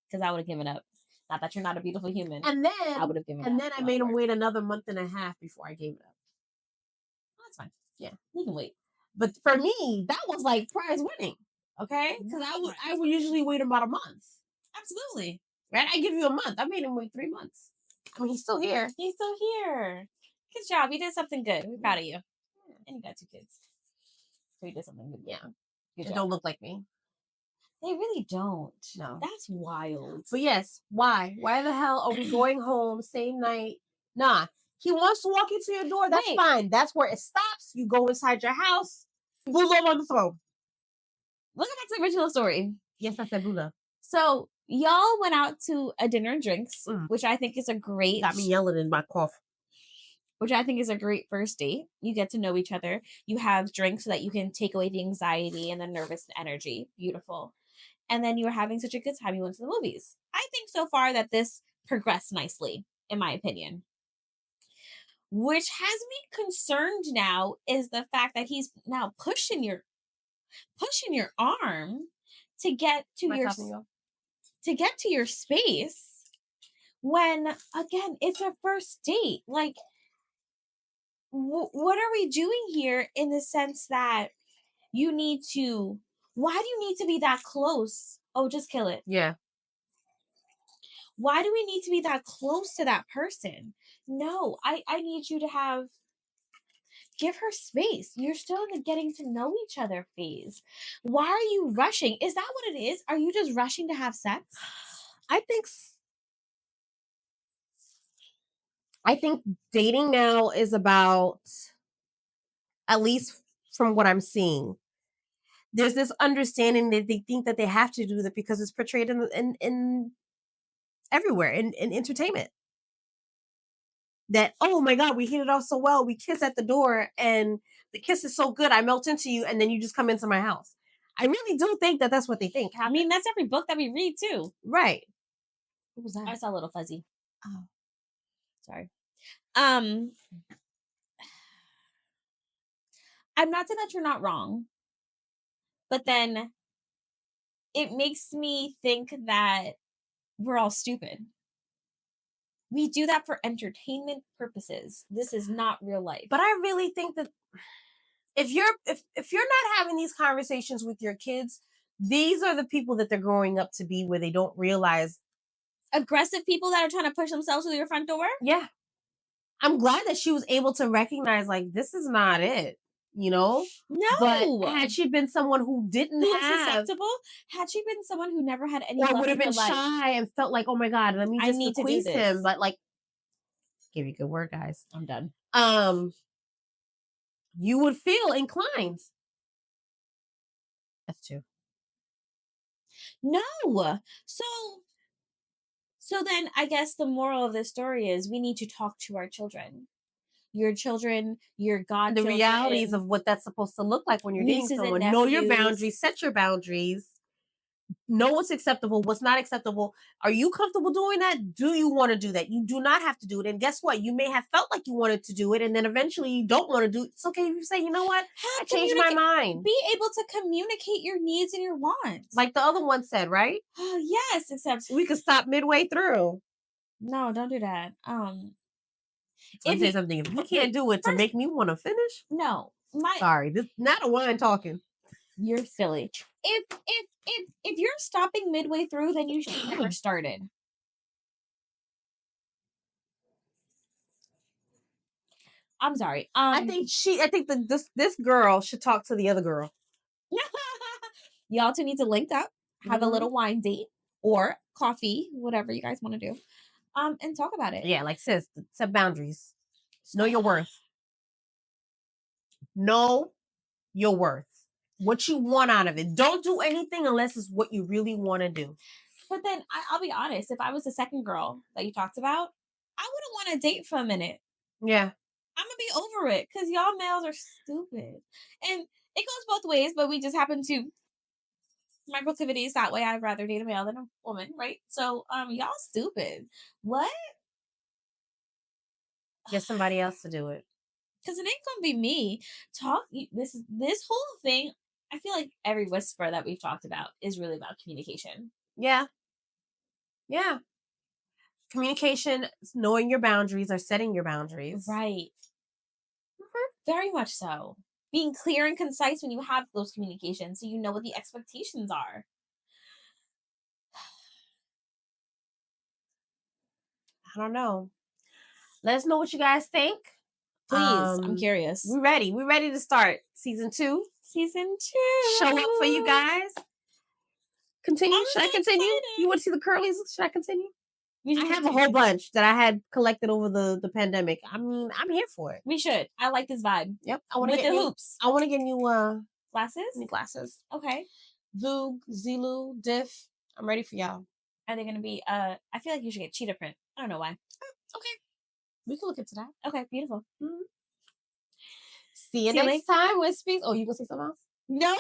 Because I would have given up. Not that you're not a beautiful human. And then I would have given up. And then I made him wait another month and a half before I gave it up. Oh, that's fine. Yeah, you can wait. But for me, that was like prize winning. Okay, because I would usually wait about a month. Absolutely. Right? I give you a month. I made him wait 3 months. I mean, he's still here. He's still here. Good job. You did something good. We're proud of you. Yeah. And you got 2 kids. So you did something good. Yeah. Good They job. don't look like me. They really don't. No. That's wild. But yes, why? Why the hell are we going home same night? Nah. He wants to walk into your door. That's fine. That's where it stops. You go inside your house. Blue love on the phone. Look at the original story. Yes, I said blue love. So y'all went out to a dinner and drinks, which I think is a great... Got me yelling in my cough. Which I think is a great first date. You get to know each other. You have drinks so that you can take away the anxiety and the nervous energy. Beautiful. And then you were having such a good time. You went to the movies. I think so far that this progressed nicely, in my opinion. Which has me concerned now is the fact that he's now pushing your arm to get to your space when, again, it's a first date. Like, what are we doing here in the sense that you need to... Why do you need to be that close? Oh, just kill it. Yeah. Why do we need to be that close to that person? No, I need you to give her space. You're still in the getting to know each other phase. Why are you rushing? Is that what it is? Are you just rushing to have sex? I think dating now is about, at least from what I'm seeing, there's this understanding that they think that they have to do that because it's portrayed in everywhere in entertainment. That, oh my God, we hit it off so well. We kiss at the door and the kiss is so good. I melt into you and then you just come into my house. I really do think that that's what they think happens. I mean, that's every book that we read too. Right. What was that? I saw a little fuzzy. Oh. Sorry. I'm not saying that you're not wrong, but then it makes me think that we're all stupid. We do that for entertainment purposes. This is not real life. But I really think that if you're not having these conversations with your kids, these are the people that they're growing up to be, where they don't realize. Aggressive people that are trying to push themselves to your front door? Yeah. I'm glad that she was able to recognize, like, this is not it, you know? No. But had she been someone who didn't have... susceptible, had she been someone who never had any... Or would have been shy and felt like, oh my God, let me just bequeath him. But like, give you a good word, guys. I'm done. You would feel inclined. That's true. No. So then I guess the moral of this story is we need to talk to our children. Your children, your godchildren. The realities of what that's supposed to look like when you're dating someone. Know your boundaries, set your boundaries. Know what's acceptable, what's not acceptable. Are you comfortable doing that? Do you want to do that? You do not have to do it. And guess what? You may have felt like you wanted to do it, and then eventually you don't want to do it. It's okay if you say, you know what? I changed my mind. Be able to communicate your needs and your wants. Like the other one said, right? Oh, yes, except we could stop midway through. No, don't do that. If say something, if you can't do it to make me want to finish, no. Sorry, this not a wine talking. You're silly. If you're stopping midway through, then you should never started. I'm sorry. I think this girl should talk to the other girl. Y'all two need to link up, have a little wine date or coffee, whatever you guys want to do, and talk about it. Yeah, like sis, set boundaries. Know your worth. Know your worth. What you want out of it. Don't do anything unless it's what you really want to do. But then I'll be honest, if I was the second girl that you talked about, I wouldn't want to date for a minute. Yeah. I'm going to be over it because y'all males are stupid. And it goes both ways, but we just happen to... My proclivity is that way. I'd rather date a male than a woman, right? So, y'all stupid. What? Get somebody else to do it. Because it ain't gonna be me. This whole thing, I feel like every whisper that we've talked about is really about communication. Yeah. Yeah. Communication, knowing your boundaries or setting your boundaries. Right. Very much so. Being clear and concise when you have those communications so you know what the expectations are. I don't know. Let us know what you guys think. Please, I'm curious. We're ready. We're ready to start season 2. Season 2. Show up for you guys. Continue. Should I continue? Excited. You want to see the curlies? Should I continue? I have a whole bunch that I had collected over the pandemic. I mean, I'm here for it. We should. I like this vibe. Yep. I want to get the new hoops. I want to get new glasses. New glasses. Okay. Vogue, Zilu, Diff. I'm ready for y'all. Are they gonna be? I feel like you should get cheetah print. I don't know why. Okay. We can look into that. Okay. Beautiful. Mm-hmm. See you next time, Wispies. Oh, you gonna say something else? No.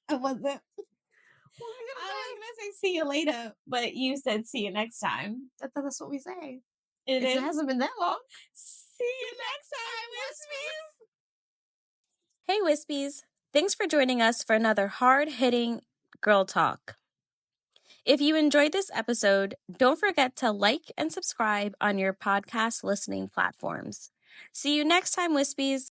I wasn't. I was gonna say see you later, but you said see you next time. That's what we say. It hasn't been that long. See you next time, Wispies. Hey, Wispies. Thanks for joining us for another hard-hitting girl talk. If you enjoyed this episode, don't forget to like and subscribe on your podcast listening platforms. See you next time, Wispies.